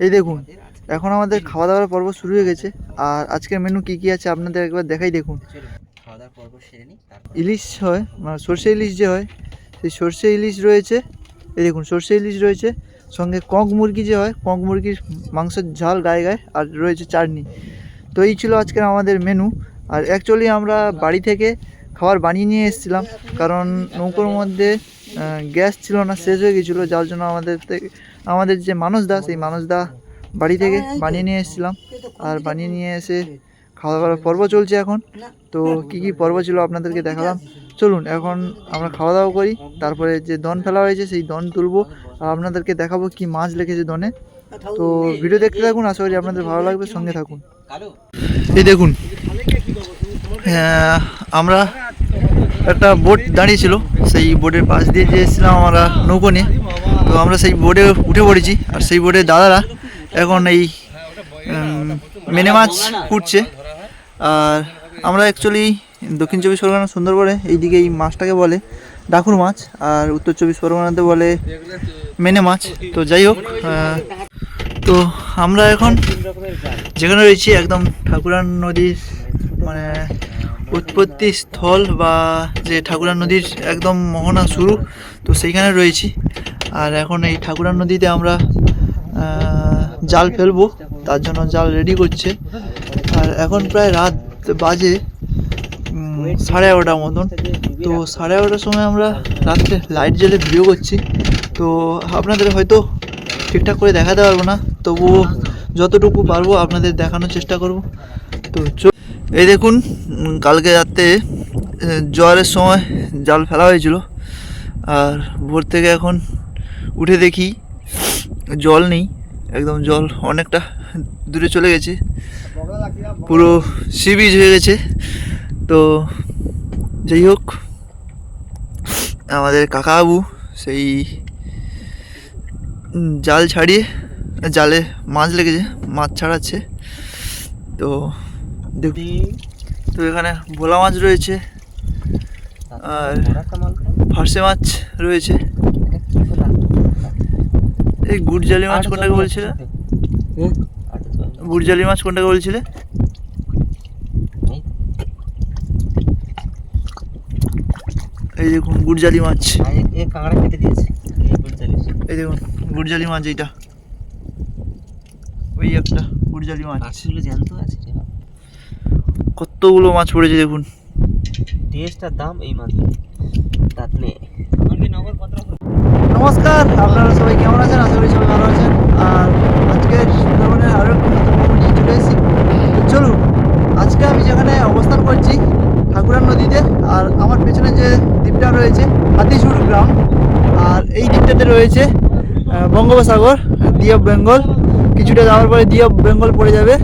এই দেখুন, এখন আমাদের খাওয়া দাওয়ার পর্ব শুরু হয়ে গেছে। আর আজকের মেনু কি কি আছে আপনাদের একবার দেখাই। দেখুন, খাওয়া দাওয়ার পর্ব সেরে নিই, তারপর ইলিশ হয়, মানে সর্ষে ইলিশ যে হয়, সেই সর্ষে ইলিশ রয়েছে। এই দেখুন, সর্ষে ইলিশ রয়েছে, সঙ্গে কক মুরগি যে হয়, কক মুরগির মাংসের ঝাল গায়ে গায়ে, আর রয়েছে চাটনি। তো এই ছিল আজকের আমাদের মেনু। আর অ্যাকচুয়ালি আমরা বাড়ি থেকে খাবার বানিয়ে নিয়ে এসেছিলাম, কারণ নৌকোর মধ্যে গ্যাস ছিল না, শেষ হয়ে গেছিলো, যার জন্য আমাদের যে মানসদা, সেই মানসদা বাড়ি থেকে বানিয়ে নিয়ে এসেছিলাম। আর বানিয়ে নিয়ে এসে খাওয়া দাওয়ার পর্ব চলছে এখন। তো কি কি পর্ব ছিল আপনাদেরকে দেখালাম। চলুন এখন আমরা খাওয়া দাওয়া করি, তারপরে যে দন ফেলা হয়েছে সেই দন তুলবো, আর আপনাদেরকে দেখাবো কি মাছ লেগেছে দনে। তো ভিডিও দেখতে থাকুন, আশা করি আপনাদের ভালো লাগবে, সঙ্গে থাকুন। এই দেখুন, আমরা একটা বোট দাঁড়িয়ে ছিল, সেই বোটের পাশ দিয়ে যে এসেছিলাম আমরা নৌকো নিয়ে। তো আমরা সেই বোটে উঠে পড়েছি, আর সেই বোটের দাদারা এখন এই মেনে মাছ কুটছে। আর আমরা অ্যাকচুয়ালি দক্ষিণ চব্বিশ পরগনা সুন্দরবনে এইদিকে এই মাছটাকে বলে ডাকুর মাছ, আর উত্তর চব্বিশ পরগনাতে বলে মেনে মাছ। তো যাই হোক, তো আমরা এখন যেখানে রয়েছি একদম ঠাকুরান নদীর মানে উৎপত্তি স্থল, বা যে ঠাকুরান নদীর একদম মোহনা শুরু, তো সেইখানে রয়েছি। আর এখন এই ঠাকুরান নদীতে আমরা জাল ফেলবো, তার জন্য জাল রেডি করছে। আর এখন প্রায় রাত বাজে 11:30 মতন। তো 11:30টার সময় আমরা রাত্রে লাইট জ্বেলে ভিডিও করছি। তো আপনাদের হয়তো ঠিকঠাক করে দেখাতে পারবো না, তবুও যতটুকু পারবো আপনাদের দেখানোর চেষ্টা করব। তো এই দেখুন, কালকে রাতে জোয়ারের সময় জাল ফেলা হয়েছিল, আর ভোর থেকে এখন উঠে দেখি জল নেই, একদম জল অনেকটা দূরে চলে গেছে, পুরো সি বিচ হয়ে গেছে। তো যাই হোক, আমাদের কাকাবাবু সেই জাল ছাড়িয়ে, জালে মাছ লেগেছে, মাছ ছাড়াচ্ছে। তো দেখি, তো এখানে ভোলা মাছ রয়েছে, আর ফার্সে মাছ রয়েছে। এই গুড়জালি মাছ কোনটাকে বলছিলে? গুড়জালি মাছ কোনটাকে বলছিলে? এই দেখুন গুড়জালি মাছ, এই দেখুন গুড়জালি মাছ, এইটা ওই একটা গুড়জালি মাছ। কতগুলো মাছ পড়েছে দেখুন। টেস্টার দাম এই মাছ দাঁত নেই। নমস্কার, আপনারা সবাই কেমন আছেন? আশা করি সবাই ভালো আছেন। আর আজকে সুন্দরবনের আরও একটু নতুন পর্ব নিয়ে চলে এসেছি। চলুন, আজকে আমি যেখানে অবস্থান করছি ঠাকুরান নদীতে, আর আমার পেছনে যে দ্বীপটা রয়েছে হাতিশুর গ্রাম, আর এই দ্বীপটাতে রয়েছে বঙ্গোপসাগর, দি অফ বেঙ্গল। কিছুটা যাওয়ার পরে দি অফ বেঙ্গল পড়ে যাবে,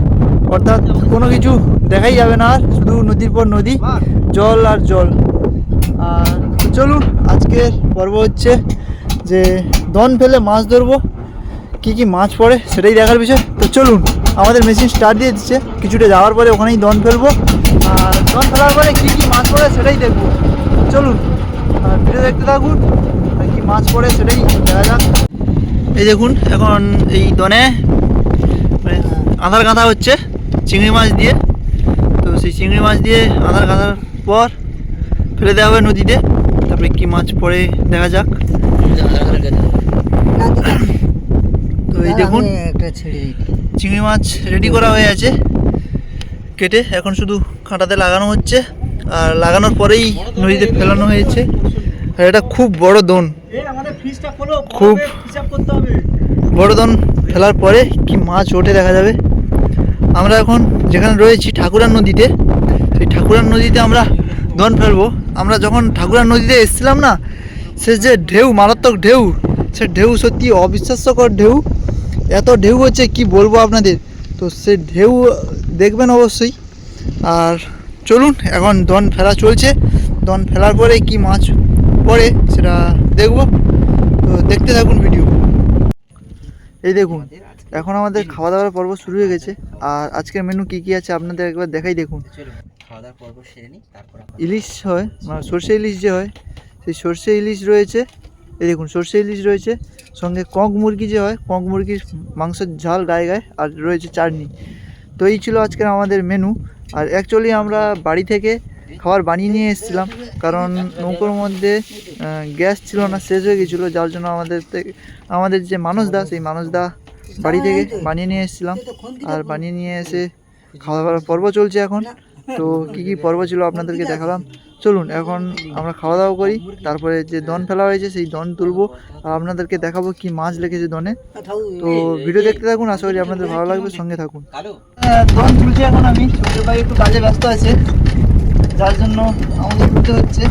অর্থাৎ কোনো কিছু দেখাই যাবে না, আর শুধু নদীর পর নদী, জল আর জল। আর চলুন, আজকের পর্ব হচ্ছে যে দন ফেলে মাছ ধরবো, কি কি মাছ পড়ে সেটাই দেখার বিষয়। তো চলুন, আমাদের মেশিন স্টার্ট দিয়ে দিচ্ছে, কিছুটা যাওয়ার পরে ওখানেই দন ফেলবো, আর দন ফেলার পরে কী কী মাছ পড়ে সেটাই দেখবো। চলুন, আর ভিডিও দেখতে থাকুন, আর কী মাছ পড়ে সেটাই দেখা যাক। এই দেখুন, এখন এই দনে আধার গাঁথা হচ্ছে চিংড়ি মাছ দিয়ে। তো সেই চিংড়ি মাছ দিয়ে আধার গাঁথার পর ফেলে দেওয়া হবে নদীতে, তারপরে কি মাছ পড়ে দেখা যাক। তো এই দেখুন, চিংড়ি মাছ রেডি করা হয়ে আছে কেটে, এখন শুধু কাঁটাতে লাগানো হচ্ছে, আর লাগানোর পরেই নদীতে ফেলানো হয়েছে। আর এটা খুব বড় দোন, খুব বড় দোন, ফেলার পরে কি মাছ ওঠে দেখা যাবে। আমরা এখন যেখানে রয়েছি ঠাকুরান নদীতে, সেই ঠাকুরান নদীতে আমরা দন ফেলবো। আমরা যখন ঠাকুরান নদীতে এসেছিলাম না, সে যে ঢেউ, মারাত্মক ঢেউ, সে ঢেউ সত্যি অবিশ্বাস্যকর ঢেউ, এত ঢেউ হচ্ছে কি বলবো আপনাদের। তো সে ঢেউ দেখবেন অবশ্যই। আর চলুন, এখন দন ফেলা চলছে, দন ফেলার পরে কি মাছ পড়ে সেটা দেখবো। তো দেখতে থাকুন ভিডিও। এই দেখুন, এখন আমাদের খাওয়া দাওয়ার পর্ব শুরু হয়ে গেছে। আর আজকের মেনু কি কি আছে আপনাদের একবার দেখাই। দেখুন, খাওয়া দাওয়ার পর্ব সেরে নিই, তারপর ইলিশ হয়, মানে সর্ষে ইলিশ যে হয়, সেই সর্ষে ইলিশ রয়েছে, এই দেখুন সর্ষে ইলিশ রয়েছে, সঙ্গে কক মুরগি যে হয় কক মুরগির মাংসের ঝাল গায়ে গায়ে, আর রয়েছে চাটনি। তো এই ছিল আজকের আমাদের মেনু। আর অ্যাকচুয়ালি আমরা বাড়ি থেকে খাবার বানিয়ে নিয়ে এসেছিলাম, কারণ নৌকোর মধ্যে গ্যাস ছিল না, শেষ হয়ে গেছিলো, যার জন্য আমাদের যে মানুষদা, সেই মানুষদা বাড়ি থেকে বানিয়ে নিয়ে এসেছিলাম। আর বানিয়ে নিয়ে এসে খাওয়া দাওয়ার পর্ব চলছে এখন। তো কী কী পর্ব ছিল আপনাদেরকে দেখালাম। চলুন এখন আমরা খাওয়া দাওয়া করি, তারপরে যে দন ফেলা হয়েছে সেই দন তুলবো আর আপনাদেরকে দেখাবো কি মাছ লেগেছে দনে। তো ভিডিও দেখতে থাকুন, আশা করি আপনাদের ভালো লাগবে, সঙ্গে থাকুন। দন তুলছি এখন আমি, ছোট ভাই একটু কাজে ব্যস্ত আছে, যার জন্য আমাকে তুলতে হচ্ছে।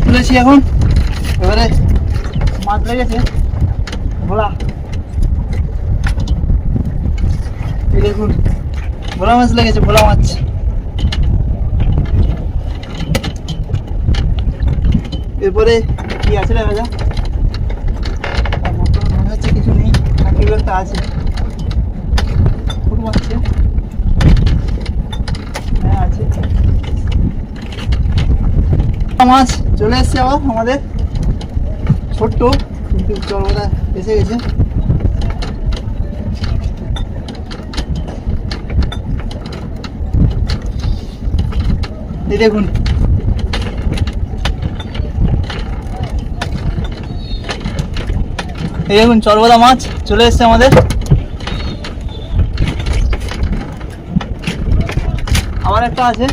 তুলেছি এখন, এবারে মাছ লেগেছে ভোলা, এই দেখুন ভোলা মাছ লেগেছে, ভোলা মাছ। এরপরে কি আছে রে ভাজা, মনে হচ্ছে কিছু নেই, কিছু একটা আছে, হ্যাঁ আছে মাছ চলে এসছে আবার আমাদের, ছোট্ট কিন্তু চরবদা এসে গেছে। এই দেখুন চরবদা মাছ চলে এসছে আমাদের। আবার একটা আছে,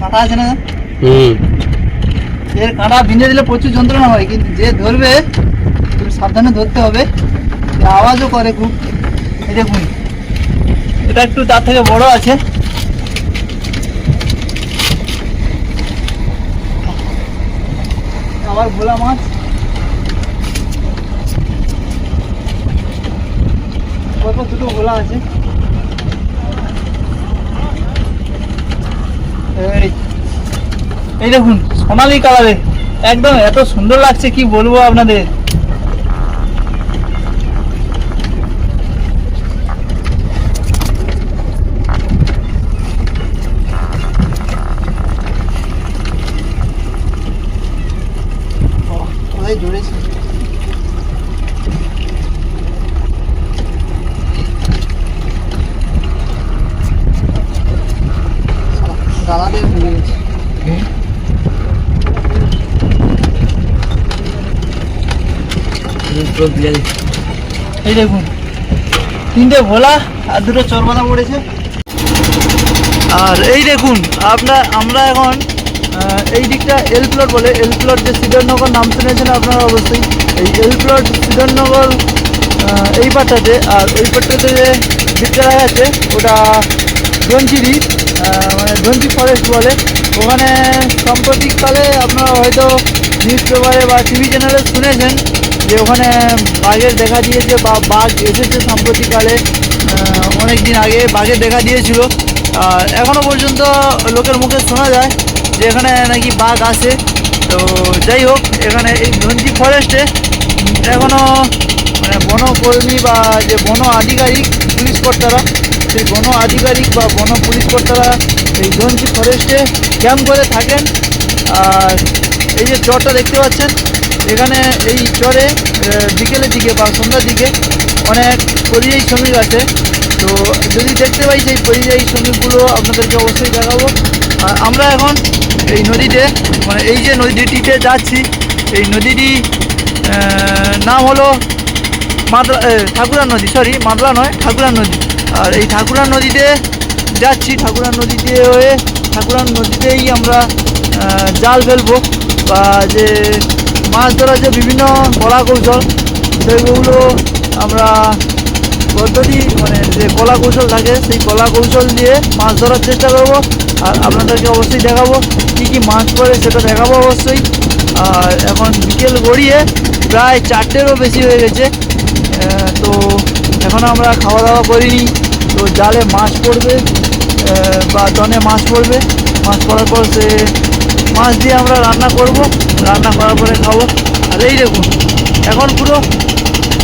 কাঁটা আছে না, এর কাঁটা ভিজে দিলে প্রচুর যন্ত্রণা হয়, কিন্তু যে ধরবে খুব সাবধানে ধরতে হবে, আওয়াজও করে খুব। এই দেখুন এটা একটু তার থেকে বড় আছে, আবার ভোলা মাছ, দুটো ভোলা আছে। এই দেখুন সোনালি কালারে একদম, এত সুন্দর লাগছে কি বলবো আপনাদের। জুড়েছে গালা দিয়ে ভুলে গেছে। এই দেখুন তিনটে ভোলা আর দুটো চরবাদা পড়েছে। আর এই দেখুন আমরা এখন এই দিকটা এল প্লট বলে, এল প্লট যে সিডননগর নাম শুনেছেন আপনারা অবশ্যই, এই এল প্লট সিডননগর এই পাটটাতে, আর ওই পাটটাতে যে দিকটা দেখা যাচ্ছে ওটা ধনচিরি, মানে ধনচি ফরেস্ট বলে। ওখানে সাম্প্রতিককালে আপনারা হয়তো নিউজ পেপারে বা টিভি চ্যানেলে শুনেছেন যে ওখানে বাঘের দেখা দিয়েছে বা বাঘ এসেছে সাম্প্রতিককালে, অনেক দিন আগে বাঘের দেখা দিয়েছিল। আর এখনও পর্যন্ত লোকের মুখে শোনা যায় যে এখানে নাকি বাঘ আসে। তো যাই হোক, এখানে এই ধনচি ফরেস্টে এখনও মানে বনকর্মী বা যে বন আধিকারিক পুলিশ কর্তারা, সেই বন আধিকারিক বা বন পুলিশ কর্তারা এই ধনচি ফরেস্টে ক্যাম্প করে থাকেন। আর এই যে চরটা দেখতে পাচ্ছেন, এখানে এই চরে বিকেলের দিকে বা সন্ধ্যার দিকে অনেক পরিযায়ী শ্রমিক আছে। তো যদি দেখতে পাই সেই পরিযায়ী শ্রমিকগুলো আপনাদেরকে অবশ্যই দেখাবো। আর আমরা এখন এই নদীতে, মানে এই যে নদীটিতে যাচ্ছি, এই নদীটি নাম হলো ঠাকুরান নদী, সরি মাদলা নয়, ঠাকুরান নদী। আর এই ঠাকুরান নদীতে যাচ্ছি, ঠাকুরান নদীতে হয়ে ঠাকুরান নদীতেই আমরা জাল ফেলবো, বা যে মাছ ধরার যে বিভিন্ন কলা কৌশল সেগুলো আমরা পদ্ধতি, মানে যে কলা কৌশল থাকে সেই কলা কৌশল দিয়ে মাছ ধরার চেষ্টা করব। আর আপনাদেরকে অবশ্যই দেখাবো কী কী মাছ পড়ে, সেটা দেখাবো অবশ্যই। আর এখন বিকেল গড়িয়ে প্রায় 4টেরও বেশি হয়ে গেছে। তো এখন আমরা খাওয়া দাওয়া করিনি, তো জালে মাছ পড়বে বা টনে মাছ পড়বে, মাছ পড়ার পর সে মাছ দিয়ে আমরা রান্না করব, রান্না করার পরে খাবো। আর এই দেখুন এখন পুরো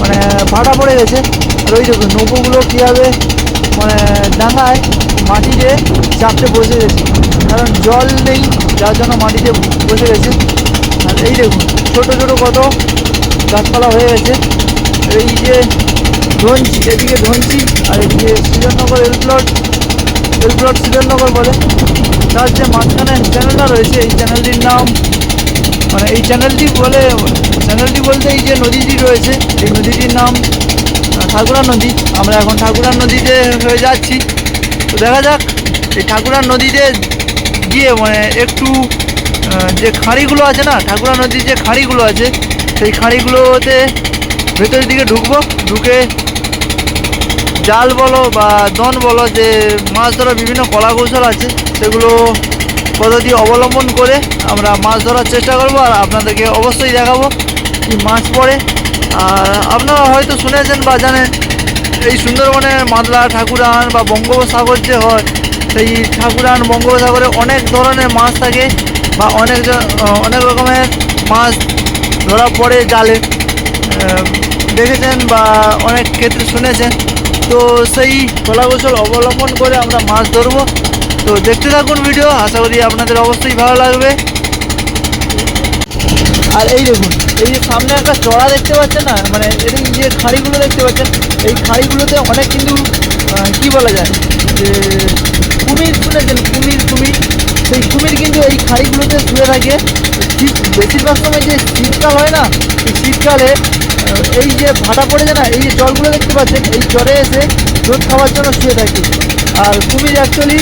মানে ভাটা পড়ে গেছে। আর ওই দেখুন নৌকোগুলো কীভাবে মানে ডাঙায় মাটিতে চাপতে বসে গেছে, কারণ জল নেই যার জন্য মাটিতে বসে গেছে। আর এই দেখুন ছোটো ছোটো কত গাছপালা হয়ে গেছে। এই যে ধনচি, এদিকে ধনচি, আর এদিকে সৃজননগর এলপ্লট সৃজননগর বলে। তার যে মাঝখানে চ্যানেলটা রয়েছে, এই চ্যানেলটির নাম মানে এই চ্যানেলটি বলতে এই যে নদীটি রয়েছে, এই নদীটির নাম ঠাকুরার নদী। আমরা এখন ঠাকুরার নদীতে হয়ে যাচ্ছি। তো দেখা যাক এই ঠাকুরার নদীতে গিয়ে মানে একটু যে খাঁড়িগুলো আছে না, ঠাকুরা নদীর যে খাঁড়িগুলো আছে, সেই খাঁড়িগুলোতে ভেতরের দিকে ঢুকবো, ঢুকে জাল বলো বা দন বলো, যে মাছ ধরার বিভিন্ন কলা কৌশল আছে সেগুলো পদ্ধতি অবলম্বন করে আমরা মাছ ধরার চেষ্টা করব। আর আপনাদেরকে অবশ্যই দেখাবো কি মাছ পড়ে। আর আপনারা হয়তো শুনেছেন বা জানেন এই সুন্দরবনে মাদলা, ঠাকুরান বা বঙ্গোপসাগর যে হয়, সেই ঠাকুরান বঙ্গোপসাগরে অনেক ধরনের মাছ থাকে বা অনেক রকমের মাছ ধরা পড়ে জালে, দেখেছেন বা অনেক ক্ষেত্রে শুনেছেন। তো সেই কলাকৌশল অবলম্বন করে আমরা মাছ ধরবো। তো দেখতে থাকুন ভিডিও, আশা করি আপনাদের অবশ্যই ভালো লাগবে। আর এই দেখুন এই যে সামনে একটা চড়া দেখতে পাচ্ছেন না, মানে এই যে খাঁড়িগুলো দেখতে পাচ্ছেন, এই খাঁড়িগুলোতে অনেক কিন্তু কী বলা যায় যে কুমির, শুনেছেন কুমির, সেই কুমির কিন্তু এই খাঁড়িগুলোতে শুয়ে থাকে। ঠিক বেশিরভাগ সময় যে শীতকাল হয় না, এই শীতকালে এই যে ভাটা পড়েছে না, এই যে জলগুলো দেখতে পাচ্ছেন, এই চরে এসে রোদ খাওয়ার জন্য শুয়ে থাকে। আর কুমির অ্যাকচুয়ালি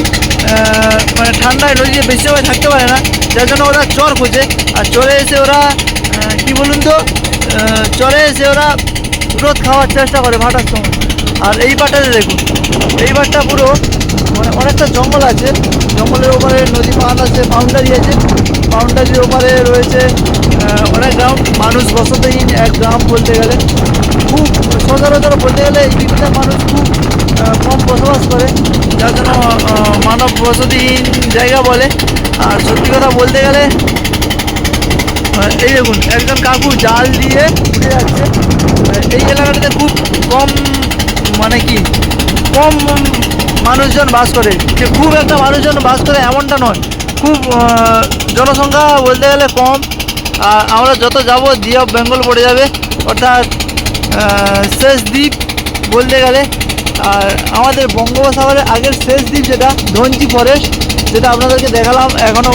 মানে ঠান্ডায় নদীতে বেশি সময় থাকতে পারে না, যার জন্য ওরা চর খোঁজে। আর চরে এসে ওরা কি বলুন তো, চরে এসে ওরা রোদ খাওয়ার চেষ্টা করে ভাটার সময়। আর এই পাটাতে দেখুন, এই পাটটা পুরো মানে অনেকটা জঙ্গল আছে, জঙ্গলের ওপারে নদী বাঁধ আছে, বাউন্ডারি আছে, বাউন্ডারির ওপারে রয়েছে অনেক গ্রাম, মানুষ বসতহীন এক গ্রাম বলতে গেলে। খুব সচরাচর বলতে গেলে এই দিকটার মানুষ খুব কম বসবাস করে, যার জন্য মানব বসতিহীন জায়গা বলে। আর সত্যি কথা বলতে গেলে এই দেখুন একজন কাকু জাল দিয়ে উঠে যাচ্ছে। এই এলাকাটাতে খুব কম মানে কি কম মানুষজন বাস করে, যে খুব একটা মানুষজন বাস করে এমনটা নয়, খুব জনসংখ্যা বলতে গেলে কম। আর আমরা যত যাব বে অফ বেঙ্গল পড়ে যাবে, অর্থাৎ শেষ দ্বীপ বলতে গেলে। আর আমাদের বঙ্গোপসাগরের আগের শেষ দ্বীপ যেটা ধনচি ফরেস্ট, যেটা আপনাদেরকে দেখালাম, এখনও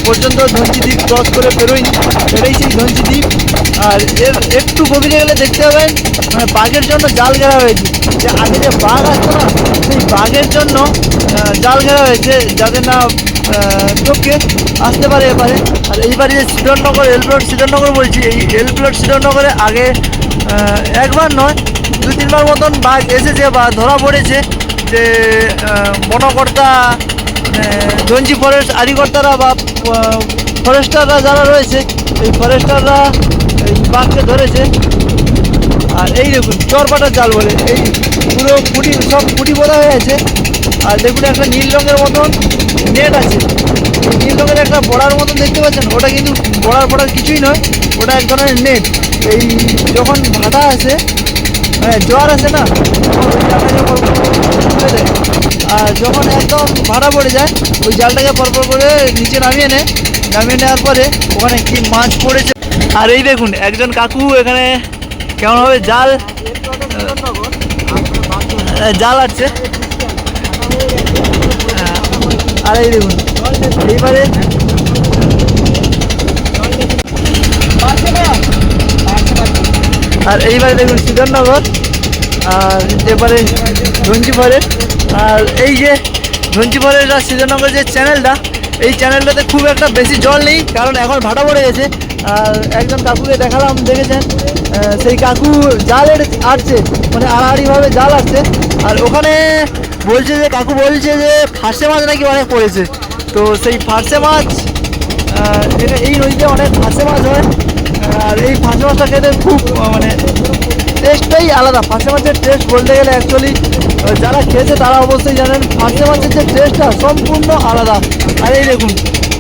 পর্যন্ত ধনচি দ্বীপ ক্রস করে বেরোয়নি, এটাই সেই ধনচি দ্বীপ। আর এর একটু গভীরে গেলে দেখতে পাবেন মানে বাঘের জন্য জাল ঘেরা হয়েছে, যে আগে যে বাঘ আসতো না, সেই বাঘের জন্য জাল ঘেরা হয়েছে, যাতে না চোখে আসতে পারে এবারে। আর এইবারে যে সৃজননগর এলপ্লট সৃজননগর বলছি, এই এলপ্লট সৃজননগরে আগে একবার নয় 2-3বার মতন বাঘ এসেছে বা ধরা পড়েছে, যে বনকর্তা ধনচি ফরেস্ট আধিকর্তারা বা ফরেস্টাররা যারা রয়েছে, এই ফরেস্টাররা এই বাঘকে ধরেছে। আর এই দেখুন চরপাটার জাল বলে, এই পুরো খুঁটি বোধা হয়ে আছে। আর দেখুন একটা নীল রঙের মতন নেট আছে, নীল রঙের একটা বড়ার মতন দেখতে পাচ্ছেন, ওটা কিন্তু বড়ার কিছুই নয়, ওটা এক ধরনের নেট। এই যখন ভাটা আসে মানে জোয়ার আসে না, ওই জালটাকে পরপর তুলে দেয়। আর যখন একদম ভাটা পড়ে যায়, ওই জালটাকে পরপর করে নিচে নামিয়ে নেওয়ার পরে ওখানে কি মাছ পড়েছে। আর এই দেখুন একজন কাকু এখানে কেমনভাবে জাল আছে। আর এই দেখুন এইবারে দেখুন সৃজননগর, আর এবারে ধনচি ফরেস্ট। আর এই যে ধনচি ফরেস্ট আর সৃজননগর যে চ্যানেলটা, এই চ্যানেলটাতে খুব একটা বেশি জল নেই, কারণ এখন ভাটা পড়ে গেছে। আর একজন কাকুকে দেখালাম, দেখেছেন সেই কাকু জাল আটছে, মানে আড়াআড়িভাবে জাল আসছে। আর ওখানে কাকু বলছে যে ফার্সে মাছ নাকি অনেক পড়েছে। তো সেই ফার্সে মাছ এই নদীতে অনেক ফার্সে মাছ হয়। আর এই ফার্সে মাছটা খেতে খুব মানে টেস্টটাই আলাদা। ফাঁসে মাছের টেস্ট বলতে গেলে অ্যাকচুয়ালি যারা খেয়েছে তারা অবশ্যই জানেন ফাঁসে মাছের যে টেস্টটা সম্পূর্ণ আলাদা। আর এই দেখুন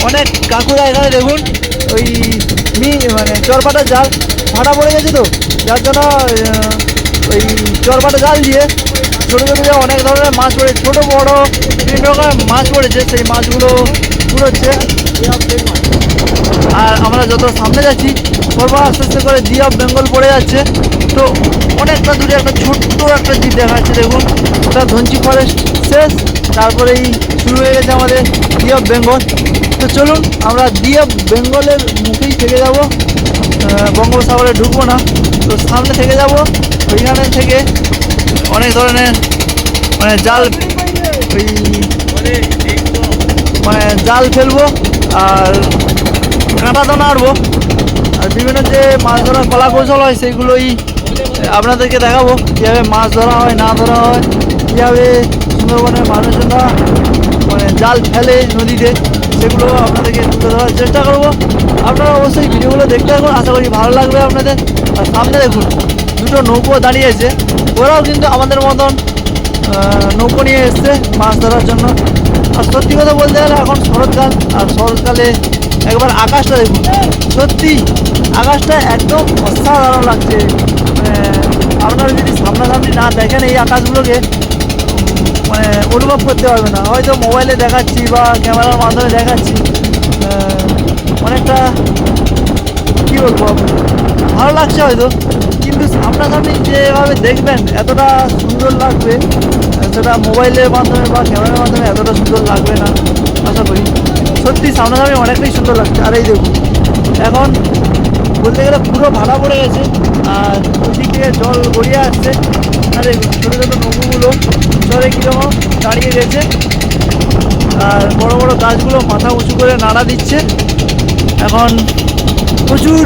অনেক কাকুরা এখানে দেখুন ওই মানে চরপাটা জাল ভাড়া পড়ে গেছে, তো যার জন্য ওই চরপাটা জাল দিয়ে ছোটো ছোটো যে অনেক ধরনের মাছ পড়ে, ছোটো বড়ো বিভিন্ন রকমের মাছ পড়েছে, সেই মাছগুলো পুরোচ্ছে। আর আমরা যত সামনে যাচ্ছি পরপর আস্তে আস্তে করে জি অফ বেঙ্গল পড়ে যাচ্ছে। তো অনেকটা দূরে একটা ছোট্ট একটা দ্বীপ দেখা যাচ্ছে দেখুন, ওটা ধনচি ফরেস্ট শেষ, তারপরেই শুরু হয়ে গেছে আমাদের জি অফ বেঙ্গল। তো চলুন আমরা জি অফ বেঙ্গলের মুখেই থেকে যাব, বঙ্গোপসাগরে ঢুকবো না, তো সামনে থেকে যাব। ওইখানে থেকে অনেক ধরনের মানে জাল ওই মানে জাল ফেলবো আর কাঁটা দানা আনবো, আর বিভিন্ন যে মাছ ধরার কলা কৌশল হয় সেইগুলোই আপনাদেরকে দেখাবো, কীভাবে মাছ ধরা হয় না ধরা হয়, কীভাবে সুন্দরবনের মানুষজনরা মানে জাল ফেলে নদীতে, সেগুলো আপনাদেরকে তুলে ধরার চেষ্টা করবো। আপনারা অবশ্যই ভিডিওগুলো দেখতে থাকুন, আশা করি ভালো লাগবে আপনাদের। আর সামনে দেখুন দুটো নৌকো দাঁড়িয়েছে, ওরাও কিন্তু আমাদের মতন নৌকো নিয়ে এসছে মাছ ধরার জন্য। আর সত্যি কথা বলতে গেলে এখন শরৎকাল, আর শরৎকালে একবার আকাশটা দেখুন, সত্যি আকাশটা একদম অসাধারণ লাগছে। মানে আপনারা যদি সামনাসামনি না দেখেন এই আকাশগুলোকে মানে অনুভব করতে পারবে না। হয়তো মোবাইলে দেখাচ্ছি বা ক্যামেরার মাধ্যমে দেখাচ্ছি, অনেকটা কী বলবো ভালো লাগছে হয়তো, কিন্তু সামনাসামনি যেভাবে দেখবেন এতটা সুন্দর লাগবে, সেটা মোবাইলের মাধ্যমে বা ক্যামেরার মাধ্যমে এতটা সুন্দর লাগবে না আশা করি। সত্যি সামনাসামনি অনেকটাই সুন্দর লাগছে। আর এই দেখুন এখন বলতে গেলে পুরো ভাড়া পড়ে গেছে, আর ওদিক থেকে জল গড়িয়ে আসছে। আর এই ছোটো ছোটো নৌকোগুলো চরে কীরকম দাঁড়িয়ে গেছে, আর বড় বড় গাছগুলো মাথা উঁচু করে নাড়া দিচ্ছে। এখন প্রচুর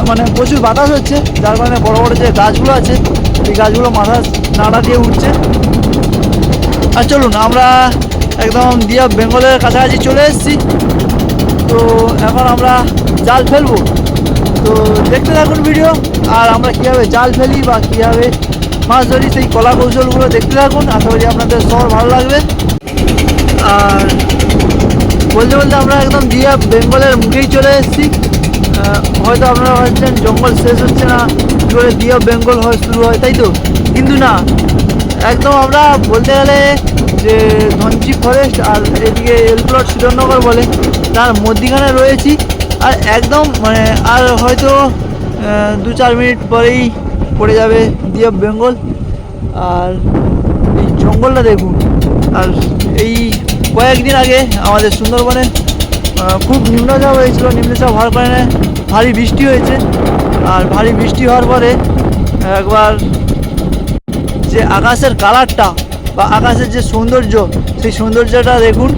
মানে প্রচুর বাতাস হচ্ছে, যার কারণে বড় বড় যে গাছগুলো আছে এই গাছগুলো মাথা নাড়া দিয়ে উঠছে। আর চলুন আমরা একদম জি অফ বেঙ্গলের কাছাকাছি চলে এসেছি, তো এখন আমরা জাল ফেলবো। তো দেখতে থাকুন ভিডিও, আর আমরা কীভাবে জাল ফেলি বা কীভাবে মাছ ধরি সেই কলা কৌশলগুলো দেখতে থাকুন, আশা করি আপনাদের সব ভালো লাগবে। আর বলতে বলতে আমরা একদম জি অফ বেঙ্গলের মুখেই চলে এসেছি। হয়তো আপনারা ভাবছেন জঙ্গল শেষ হচ্ছে না, কী করে জি অফ বেঙ্গল হয় শুরু হয়, তাই তো? কিন্তু না, একদম আমরা বলতে গেলে যে ধনচি ফরেস্ট আর এদিকে এলপ্লট সুরেন্দ্রনগর বলে তার মধ্যিখানে রয়েছি। আর একদম মানে আর হয়তো 2-4 মিনিট পরেই পড়ে যাবে জি অফ বেঙ্গল। আর এই জঙ্গলটা দেখুন। আর এই কয়েকদিন আগে আমাদের সুন্দরবনে খুব নিম্নচাপ হয়েছিল, নিম্নচাপ হওয়ার কারণে ভারী বৃষ্টি হয়েছে। আর ভারী বৃষ্টি হওয়ার পরে একবার যে আকাশের কালারটা বা আকাশের যে সৌন্দর্য, সেই সৌন্দর্যটা দেখুন।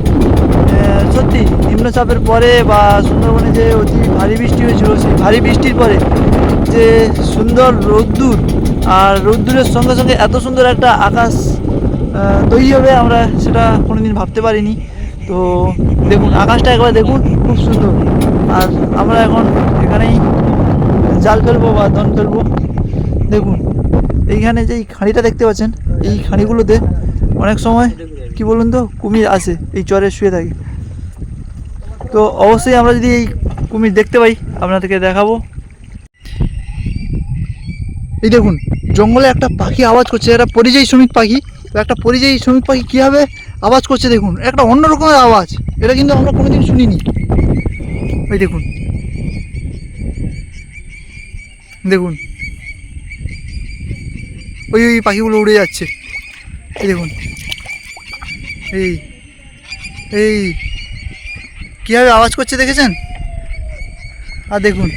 সত্যি নিম্নচাপের পরে বা সুন্দরবনে যে অতি ভারী বৃষ্টি হয়েছিল, সেই ভারী বৃষ্টির পরে যে সুন্দর রোদ্দুর, আর রোদ্দুরের সঙ্গে সঙ্গে এত সুন্দর একটা আকাশ তৈরি হবে আমরা সেটা কোনোদিন ভাবতে পারিনি। তো দেখুন আকাশটা একবার দেখুন, খুব সুন্দর। আর আমরা এখন এখানেই জাল ফেলবো বা দন ফেলবো। দেখুন এইখানে যে এই খাঁড়িটা দেখতে পাচ্ছেন, এই খাঁড়িগুলোতে অনেক সময় কি বলুন তো কুমির আসে, এই চরে শুয়ে থাকে। তো অবশ্যই আমরা যদি এই কুমির দেখতে পাই আপনাদেরকে দেখাবো। এই দেখুন জঙ্গলে একটা পাখি আওয়াজ করছে, একটা পরিযায়ী শ্রমিক পাখি। একটা পরিযায়ী শ্রমিক পাখি কীভাবে আওয়াজ করছে দেখুন, একটা অন্য রকমের আওয়াজ, এটা কিন্তু আমরা কোনোদিন শুনিনি। ওই দেখুন দেখুন ওই ওই পাখিগুলো উড়ে যাচ্ছে, এই দেখুন এই এই কীভাবে আওয়াজ করছে দেখেছেন? আর দেখুন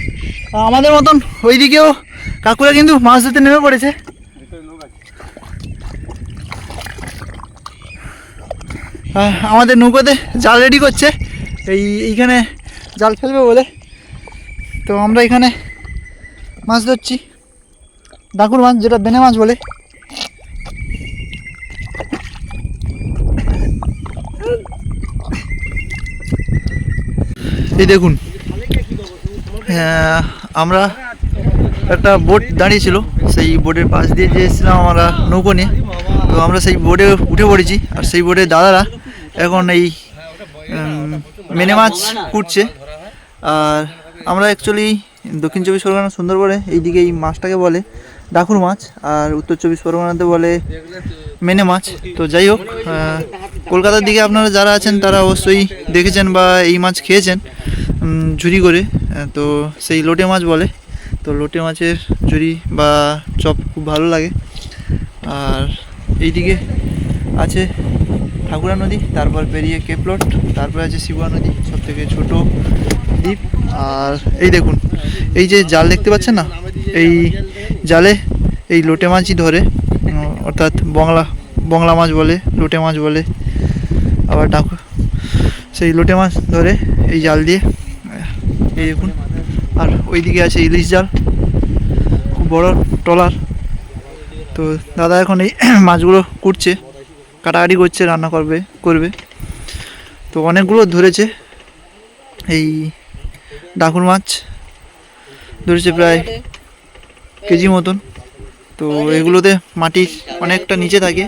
আমাদের মতন ওইদিকেও কাকুরা কিন্তু মাছ ধরতে নেমে পড়েছে। আমাদের নৌকোতে জাল রেডি করছে, এইখানে জাল ফেলবে বলে। তো আমরা এখানে মাছ ধরছি, ডাকুর মাছ, যেটা বেনে মাছ বলে। এই দেখুন আমরা একটা বোট দাঁড়িয়ে ছিল, সেই বোটের পাশ দিয়ে যে এসেছিলাম আমরা নৌকো নিয়ে। তো আমরা সেই বোটে উঠে পড়েছি, আর সেই বোটের দাদারা এখন এই মেনে মাছ কুটছে। আর আমরা অ্যাকচুয়ালি দক্ষিণ চব্বিশ পরগনা সুন্দরবনে এইদিকে এই মাছটাকে বলে ডাকুর মাছ, আর উত্তর চব্বিশ পরগনাতে বলে মেনে মাছ। তো যাই হোক, কলকাতার দিকে আপনারা যারা আছেন তারা অবশ্যই দেখেছেন বা এই মাছ খেয়েছেন ঝুরি করে। তো সেই লোটে মাছ বলে। তো লোটে মাছের ঝুরি বা চপ খুব ভালো লাগে। আর এইদিকে আছে ঠাকুরা নদী, তারপর পেরিয়ে কেপলট, তারপরে আছে শিবুয়া নদী, সব থেকে ছোটো দ্বীপ। আর এই দেখুন, এই যে জাল দেখতে পাচ্ছেন না, এই জালে এই লোটে মাছই ধরে, অর্থাৎ বংলা মাছ বলে, লোটে মাছ বলে, আবার ডাকু সেই লোটে মাছ ধরে এই জাল দিয়ে। এই দেখুন, আর ওইদিকে আছে ইলিশ জাল, খুব বড় ট্রলার। তো দাদা এখন এই মাছগুলো কুটছে, কাটাকাটি করছে, রান্না করবে। তো অনেকগুলো ধরেছে, এই ডাকুর মাছ ধরেছে প্রায় কেজি মতন। তো এগুলোতে মাটির অনেকটা নিচে থাকে,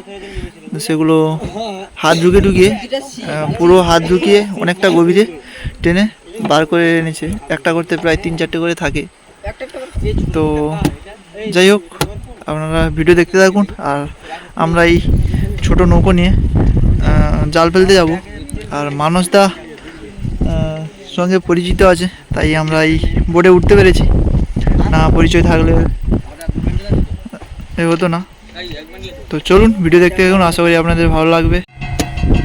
সেগুলো হাত ঢুকিয়ে পুরো হাত ঢুকিয়ে অনেকটা গভীরে টেনে বার করে এনেছে। একটা করতে প্রায় 3-4টে করে থাকে। তো যাই হোক, আপনারা ভিডিও দেখতে থাকুন। আর আমরা এই ছোট নৌকো নিয়ে জাল ফেলতে যাব। আর মানসদা সঙ্গে পরিচিত আছে, তাই আমরা এই বোটে উঠতে পেরেছি, না পরিচয় থাকলে এ হতো না। তো চলুন ভিডিও দেখতে দেখুন, আশা করি আপনাদের ভালো লাগবে।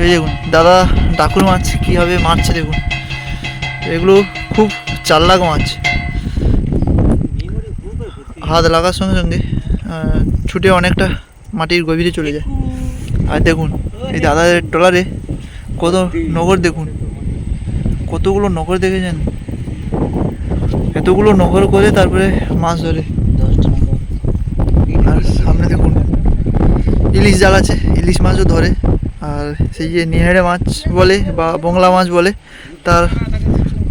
এই দেখুন দাদা ডাকুর মাছ কীভাবে মারছে দেখুন, এগুলো খুব চালাক মাছ। হাত লাগার সঙ্গে সঙ্গে ছুটে অনেকটা মাটির গভীরে চলে যায়। আর দেখুন এই দাদাদের ট্রলারে কত নগর, দেখুন কতগুলো নগর দেখেছেন, এতগুলো নগর করে তারপরে মাছ ধরে। আর সামনে দেখুন ইলিশ জাল আছে, ইলিশ মাছও ধরে। আর সেই যে নিহারে মাছ বলে বা বংলা মাছ বলে, তার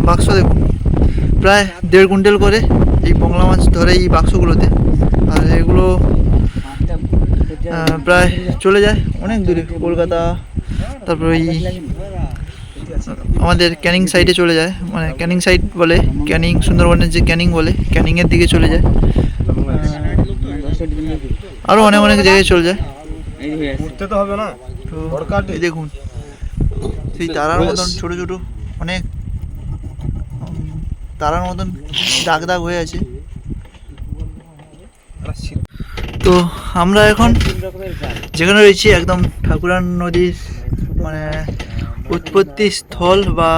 বাক্স দেখুন, প্রায় 1.5 কুইন্টাল করে এই বংলা মাছ ধরে এই বাক্সগুলোতে। আর এগুলো প্রায় চলে যায় অনেক দূরে, কলকাতা, তারপরে এই আমাদের ক্যানিং সাইডে চলে যায়, মানে ক্যানিং সাইড বলে, ক্যানিং সুন্দরবনের যে ক্যানিং বলে, ক্যানিংয়ের দিকে চলে যায়, আরও অনেক অনেক জায়গায় চলে যায়। তো এই দেখুন সেই তারার মতন ছোটো ছোটো অনেক তারার মতন দাগ দাগ হয়ে আছে। তো আমরা এখন যেখানে রয়েছি একদম ঠাকুরান নদীর মানে উৎপত্তি স্থল, বা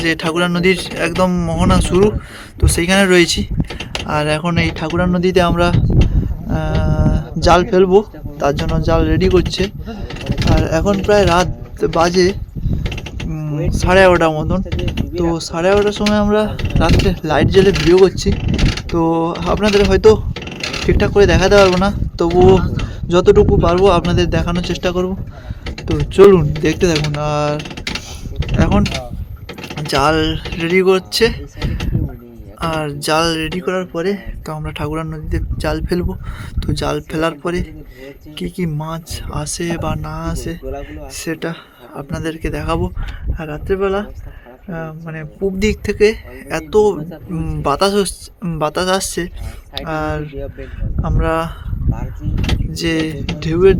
যে ঠাকুরান নদীর একদম মোহনা শুরু, তো সেইখানে রয়েছি। আর এখন এই ঠাকুরান নদীতে আমরা জাল ফেলবো, তার জন্য জাল রেডি করছে। আর এখন প্রায় রাত বাজে 11:30 মতন। তো 11:30টার সময় আমরা রাত্রে লাইট জ্বেলে ভিডিও করছি। তো আপনাদের হয়তো ঠিকঠাক করে দেখাতে পারবো না, তবুও যতটুকু পারবো আপনাদের দেখানোর চেষ্টা করব। তো চলুন দেখতে থাকুন। আর এখন জাল রেডি করছে, আর জাল রেডি করার পরে তো আমরা ঠাকুরান নদীতে জাল ফেলবো। তো জাল ফেলার পরে কী কী মাছ আসে বা না আসে সেটা আপনাদেরকে দেখাবো। আর রাত্রেবেলা মানে পূব দিক থেকে এত বাতাস আসছে, আর আমরা যে ঢেউয়ের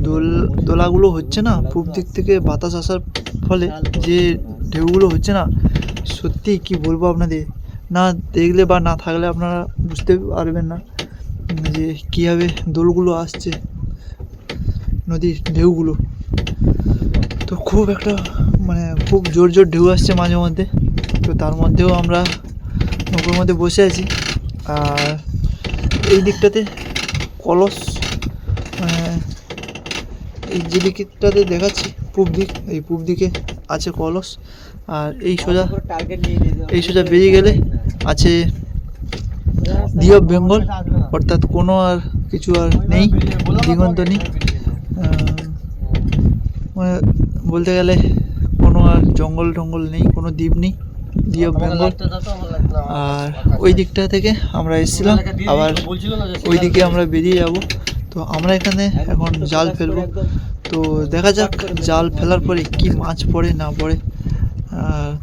দোলাগুলো হচ্ছে না, পূব দিক থেকে বাতাস আসার ফলে যে ঢেউগুলো হচ্ছে না, সত্যি কি বলবো আপনাদের, না দেখলে বা না থাকলে আপনারা বুঝতে পারবেন না যে কীভাবে দোলগুলো আসছে, নদীর ঢেউগুলো। তো খুব একটা মানে খুব জোর জোর ঢেউ আসছে মাঝে মধ্যে। তো তার মধ্যেও আমরা নৌকোর মধ্যে বসে আছি। আর এই দিকটাতে কলস, মানে এই যে দিকটাতে দেখাচ্ছি পূব দিক, এই পূব দিকে আছে কলস। আর এই সোজা বেরিয়ে গেলে আছে দি অফ বেঙ্গল, অর্থাৎ কোনো আর কিছু আর নেই, দিগন্ত নেই, মানে বলতে গেলে কোনো আর জঙ্গল টঙ্গল নেই, কোনো দ্বীপ নেই, বি অফ বেঙ্গল। আর ওই দিকটা থেকে আমরা এসেছিলাম, আবার ওই দিকে আমরা বেরিয়ে যাব। তো আমরা এখানে এখন জাল ফেলবো, তো দেখা যাক জাল ফেলার পরে কি মাছ পড়ে না পড়ে।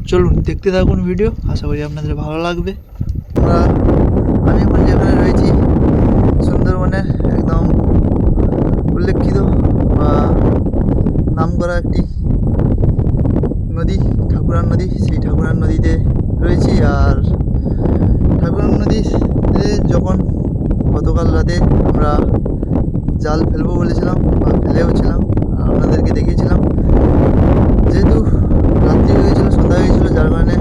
চলুন দেখতে থাকুন ভিডিও, আশা করি আপনাদের ভালো লাগবে। আমি এখন যেখানে রয়েছি সুন্দরবনের একদম উল্লেখিত বা নামকরা একটি নদী, ঠাকুরান নদী। সেই ঠাকুরান নদীতে রয়েছি। আর ঠাকুরান নদীতে যখন গতকাল রাতে আমরা জাল ফেলবো বলেছিলাম বা ফেলেও ছিলাম, আপনাদেরকে দেখিয়েছিলাম, যেহেতু রাত্রি হয়ে গেছিলো, সন্ধ্যা হয়ে গেছিলো, যার কারণে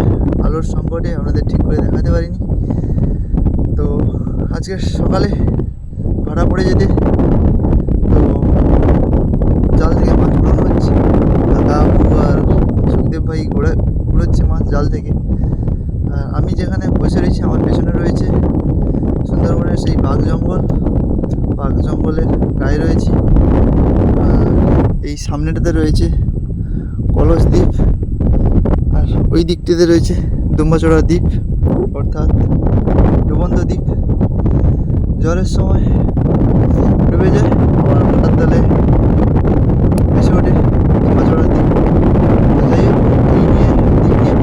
আলোর সংকটে আপনাদের ঠিক করে দেখাতে পারিনি। তো আজকে সকালে ভাড়া পড়ে যেতে তো জাল থেকে মাছ ঘোরানো হচ্ছে। দাদা বাবু আর সুখদেব ভাই ঘুরোচ্ছে মাছ জাল থেকে। আর আমি যেখানে বসে রয়েছি আমার পেছনে রয়েছে সুন্দরবনের সেই বাঘ জঙ্গলের গায়ে রয়েছি। এই সামনেটাতে রয়েছে কলস দ্বীপ, আর ওই দিকটিতে রয়েছে দুম্বাচড়া দ্বীপ, অর্থাৎ ডুবন্ত দ্বীপ। ঝড়ের সময় ডুবে যায়, আবার হঠাৎ তালে ভেসে ওঠে দুম্বাচড়া দ্বীপ। যাই হোক, এই নিয়ে দ্বীপ নিয়ে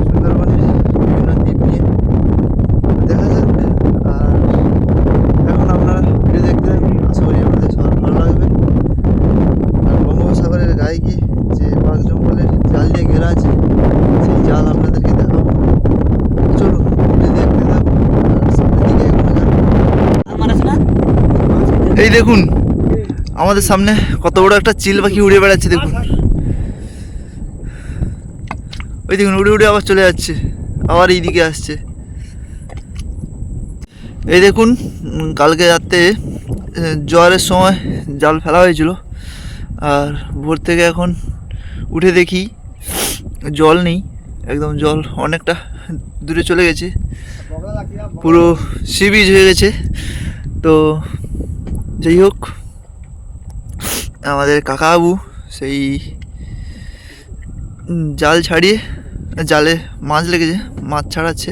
সুন্দরবনের বিভিন্ন দ্বীপ নিয়ে দেখা যাক। আর এখন আপনারা ভিডিও দেখতে থাকুন, আশা করি আপনাদের সবার ভালো লাগবে। আর বঙ্গোপসাগরের গায়ে গিয়ে যে বাঘ জঙ্গলের জাল দিয়ে ঘেরা আছে, সেই জাল আপনাদেরকে দেখাবো। চলুন ভিডিও দেখতে থাকুন, আর সামনের দিকে এগোনো যাক। এই দেখুন আমাদের সামনে কত বড় একটা চিল পাখি উড়ে বেড়াচ্ছে, দেখুন। ওই দেখুন উড়ে উড়ে আবার চলে যাচ্ছে, আবার এই দিকে আসছে। এই দেখুন কালকে রাতে জোয়ারের সময় জাল ফেলা হয়েছিল, আর ভোর থেকে এখন উঠে দেখি জল নেই, একদম জল অনেকটা দূরে চলে গেছে, পুরো সি বিচ হয়ে গেছে। তো যাই হোক, আমাদের কাকাবাবু সেই জাল ছাড়িয়ে, জালে মাছ লেগেছে, মাছ ছাড়াচ্ছে।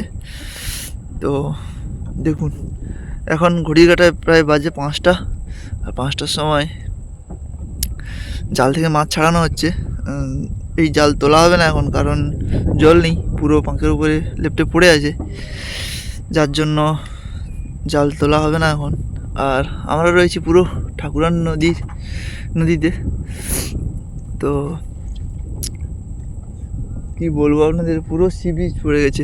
তো দেখুন এখন ঘড়ির কাঁটায় প্রায় বাজে 5টা, আর 5টার সময় জাল থেকে মাছ ছাড়ানো হচ্ছে। এই জাল তোলা হবে না এখন, কারণ জল নেই, পুরো পাঁকের উপরে লেপ্টে পড়ে আছে, যার জন্য জাল তোলা হবে না এখন। আর আমরা রয়েছি পুরো ঠাকুরান নদীতে। তো কি বলবো আপনাদের, পুরো সি বিচ পড়ে গেছে।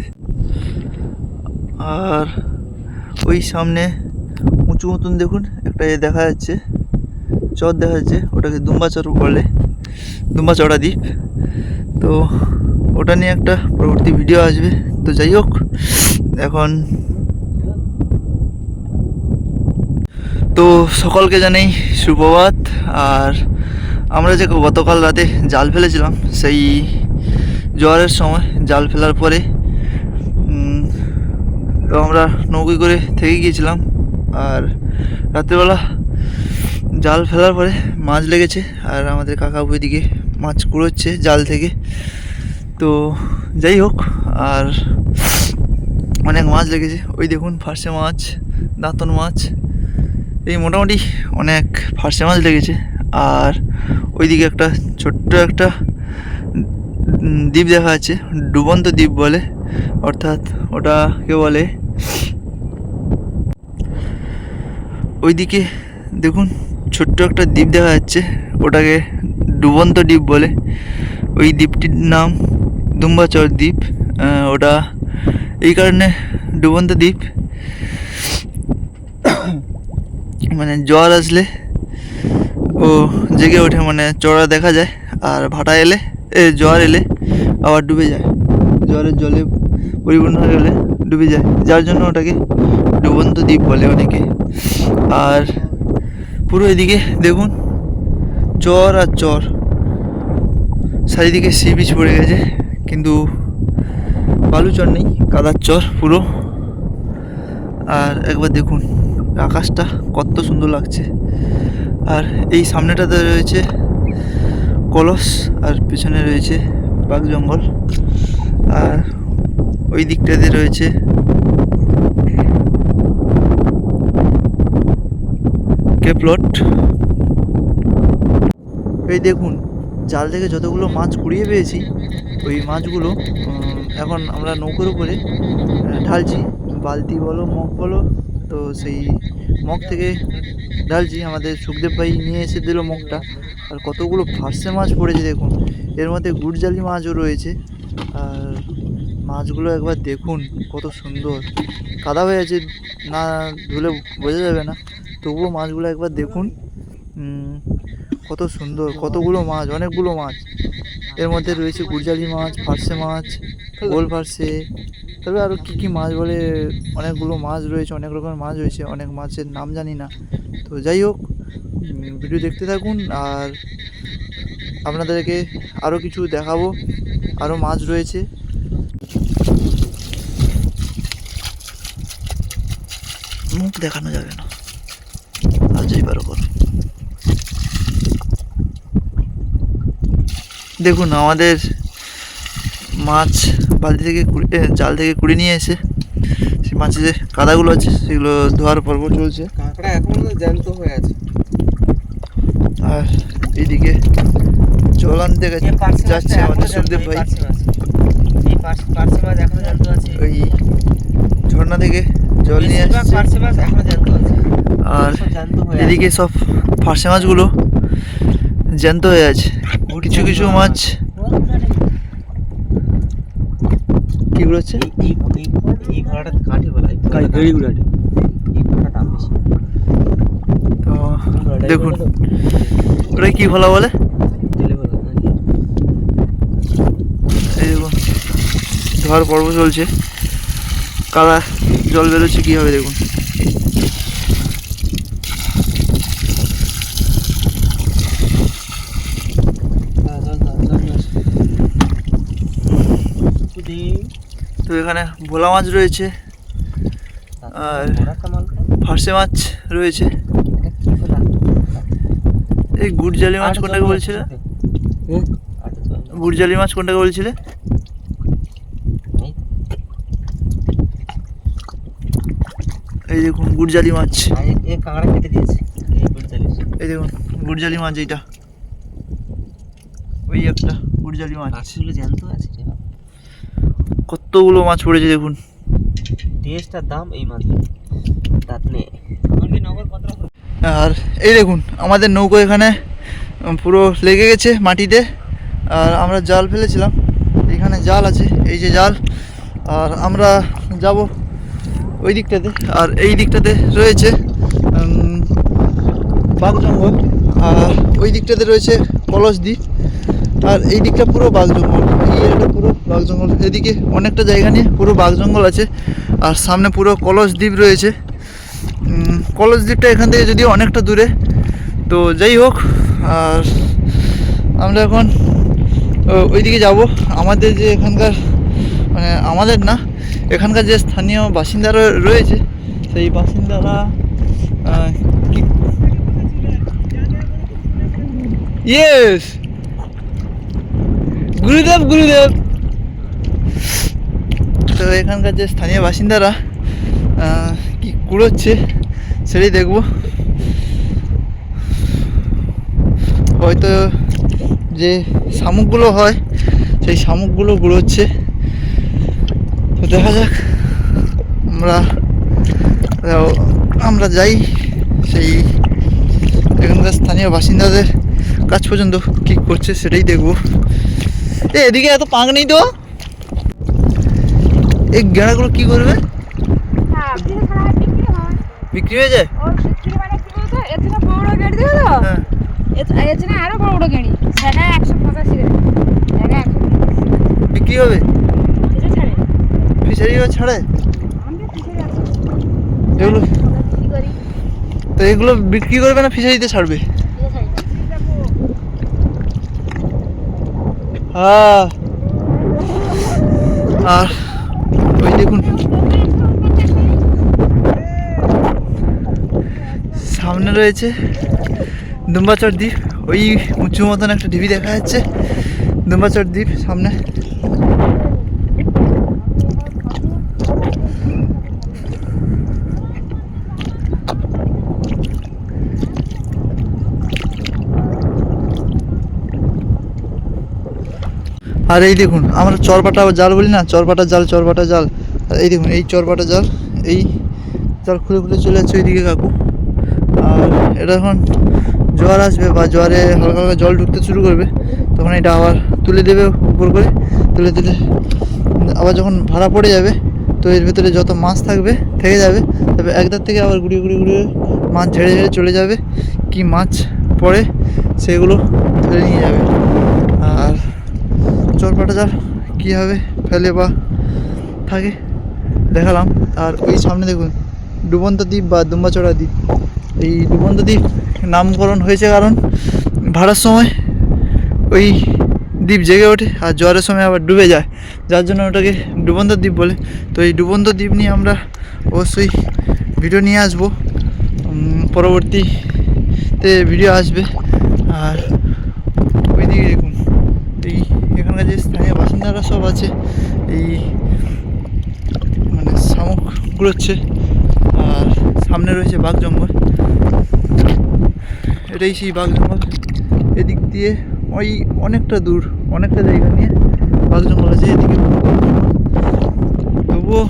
আর ওই সামনে উঁচু মতন দেখুন একটা দেখা যাচ্ছে, চর দেখা যাচ্ছে, ওটাকে দুম্বাচড়া দ্বীপ। তো ওটা নিয়ে একটা পরবর্তী ভিডিও আসবে। তো যাই হোক, এখন তো সকলকে জানাই সুপ্রভাত। আর আমরা যে গতকাল রাতে জাল ফেলেছিলাম, সেই জোয়ারের সময় জাল ফেলার পরে তো আমরা নৌকোয় করে থেকে গিয়েছিলাম। আর রাত্রিবেলা জাল ফেলার পরে মাছ লেগেছে, আর আমাদের কাকা ওইদিকে মাছ কুড়োচ্ছে জাল থেকে। তো যাই হোক, আর অনেক মাছ লেগেছে। ওই দেখুন ফার্সে মাছ, দাঁতন মাছ, এই মোটামুটি অনেক ফার্সে মাছ লেগেছে। আর ওইদিকে একটা ছোট্ট একটা দ্বীপ দেখা যাচ্ছে, ডুবন্ত দ্বীপ বলে, অর্থাৎ ওটাকে বলে, ওইদিকে দেখুন ছোট্ট একটা দ্বীপ দেখা যাচ্ছে, ওটাকে ডুবন্ত দ্বীপ বলে। ওই দ্বীপটির নাম দুম্বাচর দ্বীপ। ওটা এই কারণে ডুবন্ত দ্বীপ, মানে জোয়ার আসলে ও জেগে ওঠে, মানে চড়া দেখা যায়, আর ভাটা এলে জোয়ার এলে আবার ডুবে যায়, জোয়ারের জলে পরিপূর্ণ হয়ে গেলে ডুবে যায়, যার জন্য ওটাকে ডুবন্ত দ্বীপ বলে অনেকে। আর পুরো এদিকে দেখুন চর আর চর, চারিদিকে সি বিচ পড়ে গেছে, কিন্তু বালু চর নেই, কাদার চর পুরো। আর একবার দেখুন আকাশটা কত সুন্দর লাগছে। আর এই সামনেটাতে রয়েছে কলস, আর পেছনে রয়েছে বাঘ জঙ্গল। আর ওই দিকটাতে রয়েছে কেপলট। এই দেখুন, জাল থেকে যতগুলো মাছ কুড়িয়ে পেয়েছি, ওই মাছগুলো এখন আমরা নৌকোর উপরে ঢালছি। বালতি বলো মগ বলো, তো সেই মগ থেকে ঢালছি। আমাদের সুখদেব ভাই নিয়ে এসে দিল মগটা। আর কতগুলো ফার্সে মাছ পড়েছে দেখুন, এর মধ্যে গুড়জালি মাছও রয়েছে। আর মাছগুলো একবার দেখুন কত সুন্দর, কাদা হয়ে আছে, না ধুলে বোঝা যাবে না, তবুও মাছগুলো একবার দেখুন কত সুন্দর। কতগুলো মাছ, অনেকগুলো মাছ। এর মধ্যে রয়েছে গুড়জালি মাছ, ফার্সে মাছ, গোল ফার্সে, তবে আরও কী কী মাছ বলে, অনেকগুলো মাছ রয়েছে, অনেক রকমের মাছ রয়েছে, অনেক মাছের নাম জানি না। তো যাই হোক, ভিডিও দেখতে থাকুন আর আপনাদেরকে আরও কিছু দেখাবো। আরও মাছ রয়েছে। মুখ দেখানো যাবে না, আর যাই পারো করো। দেখুন আমাদের মাছ বালতি থেকে জাল থেকে কুড়ে নিয়ে এসে সেই মাছের যে কাদাগুলো আছে সেগুলো ধোয়ার পর্ব চলছে। কাঁকড়া এখনো জ্যান্ত হয়ে আছে। আর এইদিকে জল আনতে যাচ্ছে আমাদের সুখদেব ভাই। এই পার্সে মাছ এখনো জ্যান্ত আছে। ওই ঝর্ণা থেকে জল নিয়ে আসছে। পার্সে মাছ এখনো জ্যান্ত আছে। আর এদিকে সব ফার্সে মাছগুলো জ্যান্ত হয়ে আছে। কিছু কিছু মাছ কি হচ্ছে, এই ঘোড়াটা কাঠি বলা হয়, এই ঘোড়াটা দাম বেশি। তো দেখুন ওটা কি ভোলা বলে। এই দেখুন ধোয়ার পর্ব চলছে, কাদা জল বেরোচ্ছে কীভাবে দেখুন। তো এখানে ভোলা মাছ রয়েছে আর ফার্সে মাছ রয়েছে। এই গুড়জালি মাছ কোনটাকে বলছিলে? গুড়জালি মাছ কোনটাকে বলছিলে? এই দেখুন গুড়জালি মাছ। এই দেখুন গুড়জালি মাছ, এইটা ওই একটা গুড়জালি মাছ। জ্যান্ত আছে, কতগুলো মাছ পড়েছে দেখুন। টেস্টটার দাম এই মাঝে দাঁত নেই। আর এই দেখুন আমাদের নৌকো এখানে পুরো লেগে গেছে মাটিতে। আর আমরা জাল ফেলেছিলাম, এখানে জাল আছে, এই যে জাল। আর আমরা যাব ওই দিকটাতে। আর এই দিকটাতে রয়েছে বাঘ জঙ্গল, আর ওই দিকটাতে রয়েছে কলস দ্বীপ। আর এই দিকটা পুরো বাঘ জঙ্গল, এই এরিয়াটা পুরো বাঘ জঙ্গল। এদিকে অনেকটা জায়গা নিয়ে পুরো বাঘ জঙ্গল আছে। আর সামনে পুরো কলস দ্বীপ রয়েছে। কলস দ্বীপটা এখান থেকে যদিও অনেকটা দূরে, তো যাই হোক। আর আমরা এখন ওইদিকে যাব। আমাদের যে এখানকার, মানে আমাদের না, এখানকার যে স্থানীয় বাসিন্দারা রয়েছে, সেই বাসিন্দারা কি ইয়েস গুরুদেব গুরুদেব। তো এখানকার যে স্থানীয় বাসিন্দারা কি কুড়োচ্ছে সেটাই দেখব। হয়তো যে শামুকগুলো হয় সেই শামুকগুলো কুড়োচ্ছে। তো দেখা যাক, আমরা যাই সেই এখানকার স্থানীয় বাসিন্দাদের কাজ পর্যন্ত কী করছে সেটাই দেখবো। এদিকে এত পাক নেই তো, এই গেঁড়াগুলো কি করবে? বিক্রি হয়ে যায়। বিক্রি হবে, ফিশারিও ছাড়ে এগুলো। তো এগুলো বিক্রি করবে না ফিশারিতে ছাড়বে? হ্যাঁ। আর ওই দেখুন সামনে রয়েছে দুম্বাচর দ্বীপ। ওই উঁচু মতন একটা ঢিবি দেখা যাচ্ছে, দুম্বাচর দ্বীপ সামনে। আর এই দেখুন, আমরা চরপাটা জাল বলি না, চরপাটা জাল, চরপাটা জাল। আর এই দেখুন, এই চরপাটা জাল, এই জাল খুলে খুলে চলে যাচ্ছে ওইদিকে কাকু। আর এটা এখন জোয়ার আসবে বা জোয়ারে হালকা হালকা জল ঢুকতে শুরু করবে, তখন এটা আবার তুলে দেবে উপর করে, তুলে দিলে আবার যখন ভাড়া পড়ে যাবে, তো এর ভেতরে যত মাছ থাকবে থেকে যাবে, তবে একদার থেকে আবার ঘুরিয়ে ঘুরিয়ে ঘুরিয়ে মাছ ঝেড়ে ঝেড়ে চলে যাবে। কি মাছ পড়ে সেগুলো ধরে নিয়ে যাবে। আর চরপাটা জাল কীভাবে ফেলে বা থাকে দেখালাম। আর ওই সামনে দেখুন ডুবন্ত দ্বীপ বা দুম্বাচড়া দ্বীপ। এই ডুবন্ত দ্বীপ নামকরণ হয়েছে কারণ ভাড়ার সময় ওই দ্বীপ জেগে ওঠে আর জোয়ারের সময় আবার ডুবে যায়, যার জন্য ওটাকে ডুবন্ত দ্বীপ বলে। তো এই ডুবন্ত দ্বীপ নিয়ে আমরা অবশ্যই ভিডিও নিয়ে আসবো, পরবর্তীতে ভিডিও আসবে। আর ওইদিকে দেখুন, এই এখানকার যে স্থানীয় বাসিন্দারা সব আছে, এই মানে শামুক কুড়োচ্ছে। আর সামনে রয়েছে বাঘ জঙ্গল, এটাই সেই বাঘ জঙ্গল। এদিক দিয়ে ওই অনেকটা দূর, অনেকটা জায়গা নিয়ে বাঘ জঙ্গল আছে। এদিকে তবুও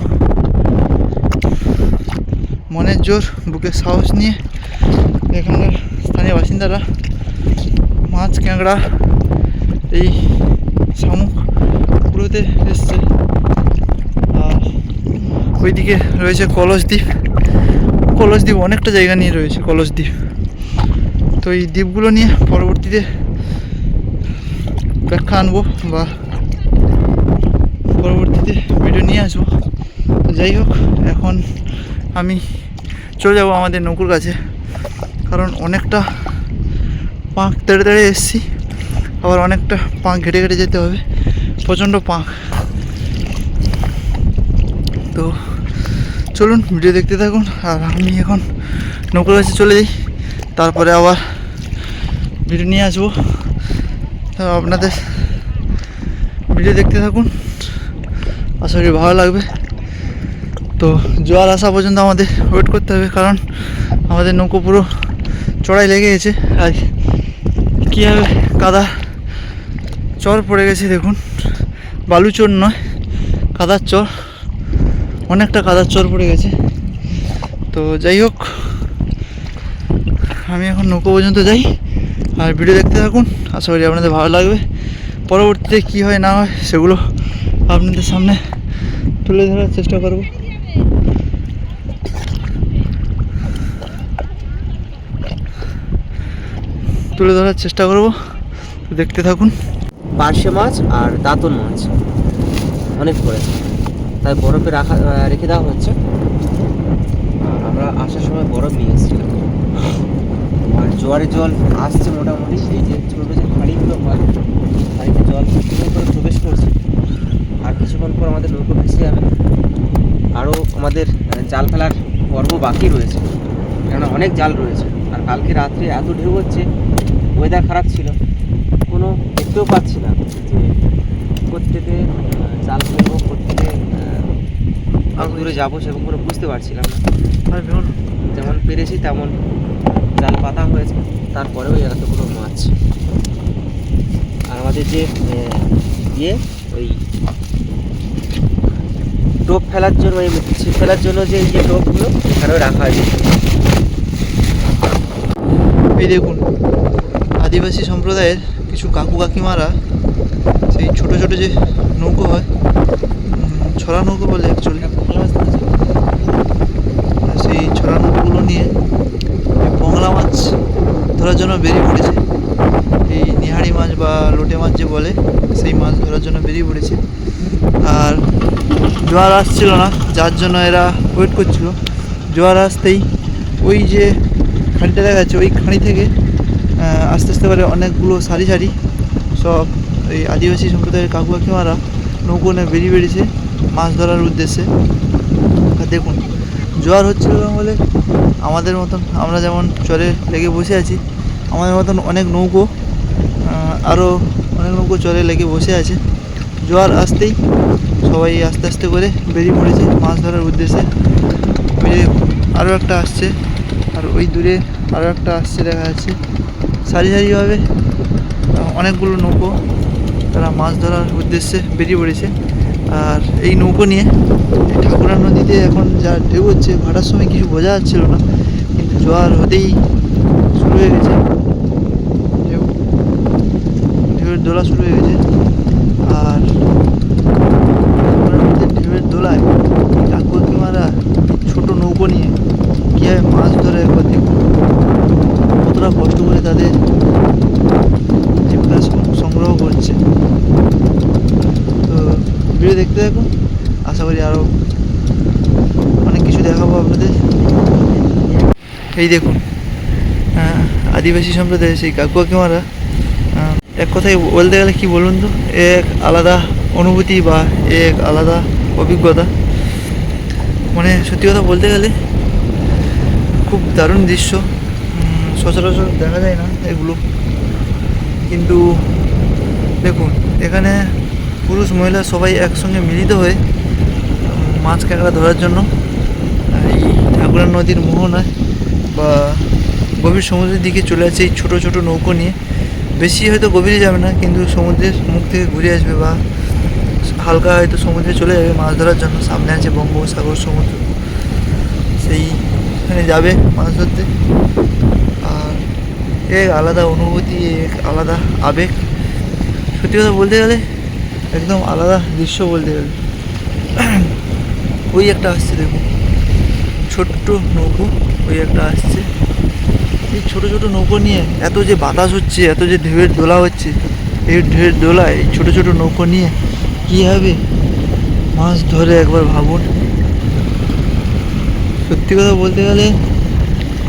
মনের জোর, বুকের সাহস নিয়ে এখানকার স্থানীয় বাসিন্দারা মাছ, ক্যাংড়া, এই শামুক কুড়োতে এসছে। আর ওইদিকে রয়েছে কলসদ্বীপ। কলসদ্বীপ অনেকটা জায়গা নিয়ে রয়েছে কলসদ্বীপ। তো এই দ্বীপগুলো নিয়ে পরবর্তীতে ব্যাখ্যা আনবো বা পরবর্তীতে ভিডিও নিয়ে আসবো। তো যাই হোক, এখন আমি চলে যাব আমাদের নৌকুর কাছে, কারণ অনেকটা পাঁক তেড়ে তেড়ে এসেছি, আবার অনেকটা পাঁক ঘেটে ঘেটে যেতে হবে, প্রচণ্ড পাঁক। তো চলুন ভিডিও দেখতে থাকুন। আর আমি এখন নৌকুর কাছে চলে যাই, তারপরে আবার ভিডিও নিয়ে আসবো। তো আপনাদের ভিডিও দেখতে থাকুন, আশা করি ভালো লাগবে। তো জোয়ার আসা পর্যন্ত আমাদের ওয়েট করতে হবে, কারণ আমাদের নৌকো পুরো চড়াই লেগে গেছে। আর কীভাবে কাদা চর পড়ে গেছে দেখুন, বালু চর নয়, কাদার চর, অনেকটা কাদার চর পড়ে গেছে। তো যাই হোক, আমি এখন নৌকো পর্যন্ত যাই আর ভিডিও দেখতে থাকুন, আশা করি আপনাদের ভালো লাগবে। পরবর্তীতে কী হয় না হয় সেগুলো আপনাদের সামনে তুলে ধরার চেষ্টা করব। দেখতে থাকুন। পার্শে মাছ আর দাঁতন মাছ অনেক পড়েছে, তাই বরফে রেখে দেওয়া হচ্ছে। আর আমরা আসার সময় বরফ নিয়ে এসেছিলাম। আর জোয়ারের জল আসছে মোটামুটি, এই যে ছোটো যে খাড়িগুলো হয়, খাড়িতে জল করে প্রবেশ করছে। আর কিছুক্ষণ পর আমাদের নৌকো ভেসে যাবে। আরও আমাদের জাল ফেলার পর্ব বাকি রয়েছে, কেননা অনেক জাল রয়েছে। আর কালকে রাত্রে এত ঢেউ হচ্ছে, ওয়েদার খারাপ ছিল, কোনো দেখতেও পাচ্ছি না যে কোত্থেকে জাল ফেলবো, কোত্থেকে দূরে যাবো, সেরকম করে বুঝতে পারছিলাম না। আর দেখুন, যেমন পেরেছি তেমন জাল পাতা হয়েছে, তারপরেও এতগুলো মাছ। আর আমাদের যে ওই টোপ ফেলার জন্য, ওই ছিপ ফেলার জন্য যে টোপগুলো এখানেও রাখা আছে। এই দেখুন, আদিবাসী সম্প্রদায়ের কিছু কাকু কাকিমারা সেই ছোট ছোট যে নৌকো হয়, ছড়া নৌকো বলে অ্যাকচুয়ালি, সেই ছড়া নৌকোগুলো নিয়ে পংলা মাছ ধরার জন্য বেরিয়ে পড়েছে। এই নিহারি মাছ বা লোটে মাছ যে বলে, সেই মাছ ধরার জন্য বেরিয়ে পড়েছে। আর জোয়ার আসছিল না, যার জন্য এরা ওয়েট করছিল। জোয়ার আসতেই ওই যে খাঁড়িটা দেখা যাচ্ছে, ওই খাঁড়ি থেকে আস্তে আস্তে করে অনেকগুলো সারি সারি সব এই আদিবাসী সম্প্রদায়ের কাকু কাকিমারা নৌকো নিয়ে বেরিয়ে বেরিয়েছে মাছ ধরার উদ্দেশ্যে। আর দেখুন, জোয়ার হচ্ছিল বলে আমাদের মতন, আমরা যেমন চরে লেগে বসে আছি, আমাদের মতন অনেক নৌকো, আরও অনেক নৌকো চরে লেগে বসে আছে। জোয়ার আসতেই সবাই আস্তে আস্তে করে বেরিয়ে পড়েছে মাছ ধরার উদ্দেশ্যে। ওই যে আরও একটা আসছে, আর ওই দূরে আরও একটা আসছে দেখা যাচ্ছে। সারি সারিভাবে অনেকগুলো নৌকো তারা মাছ ধরার উদ্দেশ্যে বেরিয়ে পড়েছে। আর এই নৌকো নিয়ে ঠাকুরা নদীতে এখন যা ঢেউ হচ্ছে, ভাটার সময় কিছু বোঝা যাচ্ছিল না, কিন্তু জোয়ার হতেই শুরু হয়ে গেছে, ঢেউয়ের দোলা শুরু হয়ে গেছে। আর ঢেউয়ের দোলায় কাকুয়াকিমারা ছোটো নৌকো নিয়ে কীভাবে মাছ ধরে একবার দেখুন, কতটা কষ্ট করে তাদের জীবিকা সংগ্রহ করছে। তো ভিডিও দেখতে থাকুন, আশা করি আরও অনেক কিছু দেখাবো আপনাদের। এই দেখুন আদিবাসী সম্প্রদায়ের সেই কাকুয়াকিমারা, এক কথায় বলতে গেলে কি বলুন তো, এক আলাদা অনুভূতি বা এক আলাদা অভিজ্ঞতা। মানে সত্যি কথা বলতে গেলে খুব দারুণ দৃশ্য, সচরাচর দেখা যায় না এগুলো। কিন্তু দেখুন এখানে পুরুষ মহিলা সবাই একসঙ্গে মিলিত হয়ে মাছ কাঁকড়া ধরার জন্য এই ঠাকুরা নদীর মোহনায় বা গভীর সমুদ্রের দিকে চলে যাচ্ছে এই ছোটো ছোটো নৌকো নিয়ে। বেশি হয়তো গভীরে যাবে না, কিন্তু সমুদ্রের মুখ থেকে ঘুরে আসবে বা হালকা হয়তো সমুদ্রে চলে যাবে মাছ ধরার জন্য। সামনে আছে বঙ্গোপসাগর সমুদ্র, সেইখানে যাবে মাছ ধরতে। আর এক আলাদা অনুভূতি, এক আলাদা আবেগ। সত্যি কথা বলতে গেলে একদম আলাদা দৃশ্য বলতে গেলে। ওই একটা আসছে দেখুন ছোট্ট নৌকো, ওই একটা আসছে। এই ছোটো ছোটো নৌকো নিয়ে এত যে বাতাস হচ্ছে, এত যে ঢেউয়ের দোলা হচ্ছে, এই ঢেউয়ের দোলায় এই ছোটো ছোটো নৌকো নিয়ে কীভাবে মাছ ধরে একবার ভাবুন। সত্যি কথা বলতে গেলে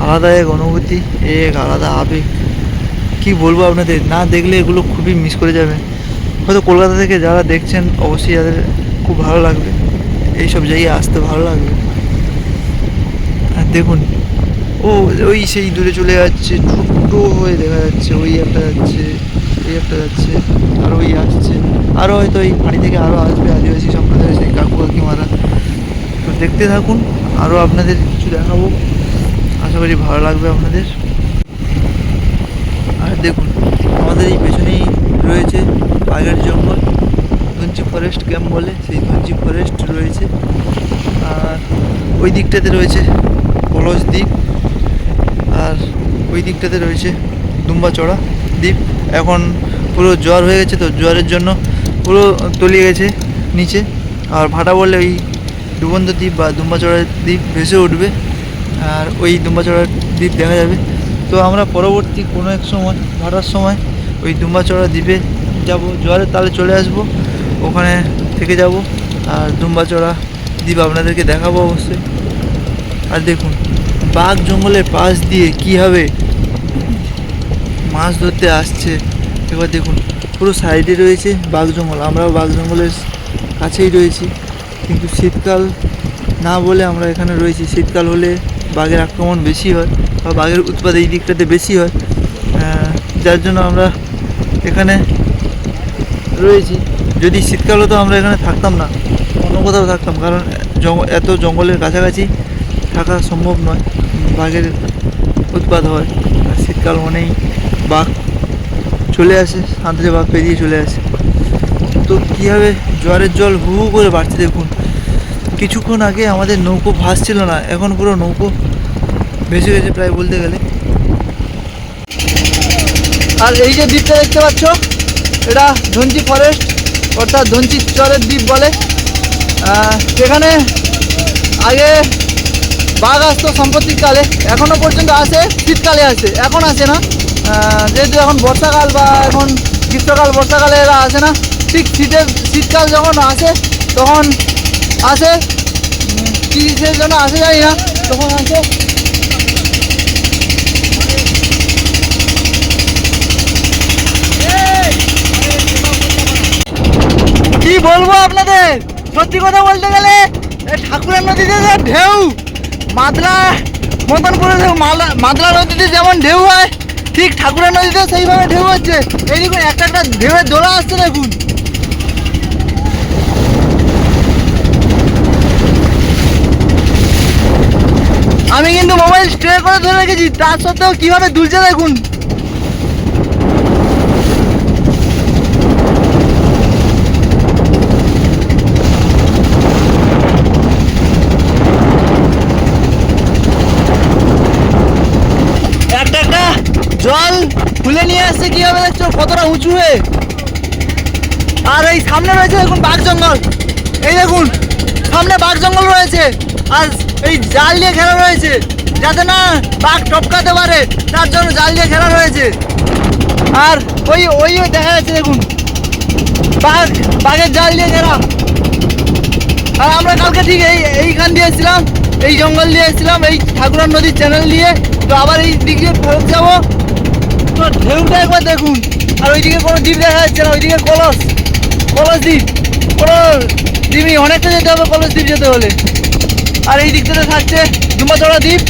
আলাদা এক অনুভূতি, এক আলাদা আবেগ। কী বলবো আপনাদের, না দেখলে এগুলো খুবই মিস করে যাবে। হয়তো কলকাতা থেকে যারা দেখছেন অবশ্যই যাদের খুব ভালো লাগবে, এইসব জায়গায় আসতে ভালো লাগবে। আর দেখুন ওই সেই দূরে চলে যাচ্ছে, ছোট্ট হয়ে দেখা যাচ্ছে, ওই একটা যাচ্ছে, ওই একটা যাচ্ছে, আর ওই আসছে, আরও হয়তো এই ফাঁড়ি থেকে আরও আসবে আদিবাসী সম্প্রদায়ের সেই কাকু কাকিমারা। তো দেখতে থাকুন, আরও আপনাদের কিছু দেখাবো, আশা করি ভালো লাগবে আপনাদের। আর দেখুন আমাদের এই পেছনেই রয়েছে বাঘের জঙ্গল, ধুঞ্চি ফরেস্ট ক্যাম্প বলে, সেই ধুঞ্চি ফরেস্ট রয়েছে। আর ওই দিকটাতে রয়েছে পলস দ্বীপ, আর ওই দিকটাতে রয়েছে দুম্বাচড়া দ্বীপ। এখন পুরো জোয়ার হয়ে গেছে, তো জোয়ারের জন্য পুরো তলিয়ে গেছে নিচে। আর ভাটা বললে ওই ডুবন্ত দ্বীপ বা দুম্বাচড়া দ্বীপ ভেসে উঠবে, আর ওই দুম্বাচড়া দ্বীপ দেখা যাবে। তো আমরা পরবর্তী কোনো এক সময় ভাটার সময় ওই দুম্বাচড়া দ্বীপে যাব, জোয়ারের তালে চলে আসব, ওখানে থেকে যাব, আর দুম্বাচড়া দ্বীপ আপনাদেরকে দেখাবো অবশ্যই। আর দেখুন বাঘ জঙ্গলের পাশ দিয়ে কীভাবে মাছ ধরতে আসছে, এবার দেখুন পুরো সাইডে রয়েছে বাঘ জঙ্গল, আমরাও বাঘ জঙ্গলের কাছেই রয়েছি। কিন্তু শীতকাল না বলে আমরা এখানে রয়েছি, শীতকাল হলে বাঘের আক্রমণ বেশি হয় বা বাঘের উৎপাদ এই দিকটাতে বেশি হয়, যার জন্য আমরা এখানে রয়েছি। যদি শীতকাল হতো আমরা এখানে থাকতাম না, অন্য কোথাও থাকতাম, কারণ এত জঙ্গলের কাছাকাছি থাকা সম্ভব নয়, বাঘের উৎপাত হয়। আর শীতকাল মানেই বাঘ চলে আসে, সাঁতরে বাঘ পেরিয়ে চলে আসে। তো কীভাবে জোয়ারের জল হু হু করে বাড়ছে দেখুন। কিছুক্ষণ আগে আমাদের নৌকো ভাসছিল না, এখন পুরো নৌকো ভেসে গেছে প্রায় বলতে গেলে। আর এই যে দ্বীপটা দেখতে পাচ্ছ, এটা ধনচি ফরেস্ট অর্থাৎ ধনচি চরের দ্বীপ বলে। সেখানে আগে বাঘ আসতো সাম্প্রতিককালে, এখনও পর্যন্ত আসে, শীতকালে আসে, এখন আসে না, যেহেতু এখন বর্ষাকাল বা এখন গ্রীষ্মকাল, বর্ষাকালে এরা আসে না। ঠিক শীতকাল যখন আসে তখন আসে, কিসের জন্য আসে জানি না, তখন আসে। কি বলবো আপনাদের, সত্যি কথা বলতে গেলে ঠাকুরের নদীতে যে ঢেউ মাদ্রা মতন করে, মাদ্রা নদীতে যেমন ঢেউ হয় ঠিক ঠাকুরের নদীতে সেইভাবে ঢেউ হচ্ছে। এই দেখুন একটা একটা ঢেউয়ের দোলা আসছে দেখুন। আমি কিন্তু মোবাইল স্ট্রে করে ধরে রেখেছি, তার সত্ত্বেও কিভাবে দুলছে দেখুন। একটা একটা জল খুলে নিয়ে আসছে কিভাবে দেখছো কতটা উঁচু হয়ে। আর এই সামনে রয়েছে দেখুন বাঘ জঙ্গল। এই দেখুন সামনে বাঘ জঙ্গল রয়েছে, আর এই জাল দিয়ে ঘেরা রয়েছে যাতে না বাঘ টপকাতে পারে, তার জন্য জাল দিয়ে ঘেরা রয়েছে। আর ওই ওই দেখা যাচ্ছে দেখুন বাঘের জাল দিয়ে ঘেরা। আর আমরা কালকে ঠিক এইখান দিয়ে এসেছিলাম, এই জঙ্গল দিয়ে এসেছিলাম, এই ঠাকুরার নদীর চ্যানেল দিয়ে। তো আবার এই দিক দিয়ে ফেরত যাবো। তো ঢেউটা একবার দেখুন। আর ওইদিকে কোনো দ্বীপ দেখা যাচ্ছে না, ওইদিকে কলস দ্বীপ, কোনো দ্বীপই, অনেকটা যেতে হবে কলস দ্বীপ যেতে হলে। আর এই দিক থেকে থাকছে ডুমাচড়া দ্বীপ।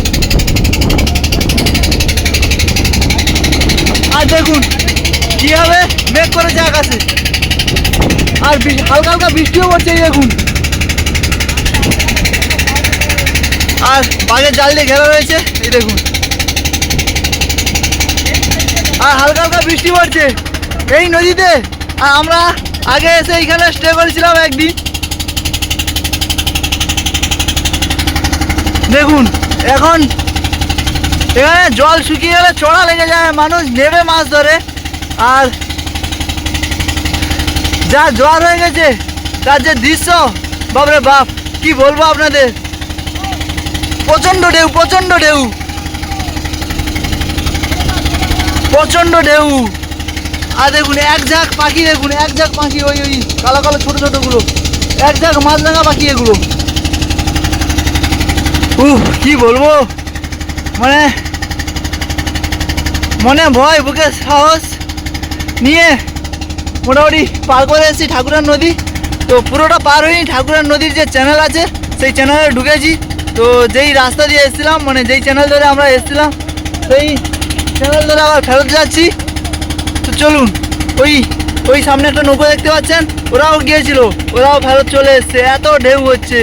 আর দেখুন কীভাবে মেঘ করেছে আকাশে, আর হালকা হালকা বৃষ্টিও পড়ছে এই দেখুন। আর বাঘের জাল দিয়ে ঘেরা রয়েছে এই দেখুন। আর হালকা হালকা বৃষ্টি পড়ছে এই নদীতে। আর আমরা আগে এসে এইখানে স্টে করেছিলাম একদিন। দেখুন এখন এখানে জল শুকিয়ে গেলে চড়া লেগে যায়, মানুষ নেবে মাছ ধরে। আর যা জোয়ার হয়ে গেছে, তার যে দৃশ্য, বাপরে বাপ কি বলবো আপনাদের। প্রচণ্ড ঢেউ, প্রচণ্ড ঢেউ, প্রচণ্ড ঢেউ। আর দেখুন এক ঝাঁক পাখি, দেখুন এক ঝাঁক পাখি, ওই ওই কালো কালো ছোটো ছোটোগুলো, এক ঝাঁক মাছরাঙা পাখি এগুলো। কি বলবো, মানে মনে ভয় বুকে সাহস নিয়ে মোটামুটি পার করে এসেছি ঠাকুরার নদী। তো পুরোটা পার হয়নি, ঠাকুরার নদীর যে চ্যানেল আছে সেই চ্যানেলে ঢুকেছি। তো যেই রাস্তা দিয়ে এসেছিলাম, মানে যেই চ্যানেল ধরে আমরা এসেছিলাম, সেই চ্যানেল ধরে আবার ফেরত যাচ্ছি। তো চলুন, ওই সামনে একটা নৌকো দেখতে পাচ্ছেন, ওরাও গিয়েছিল, ওরাও ফেরত চলে এসছে, এত ঢেউ হচ্ছে।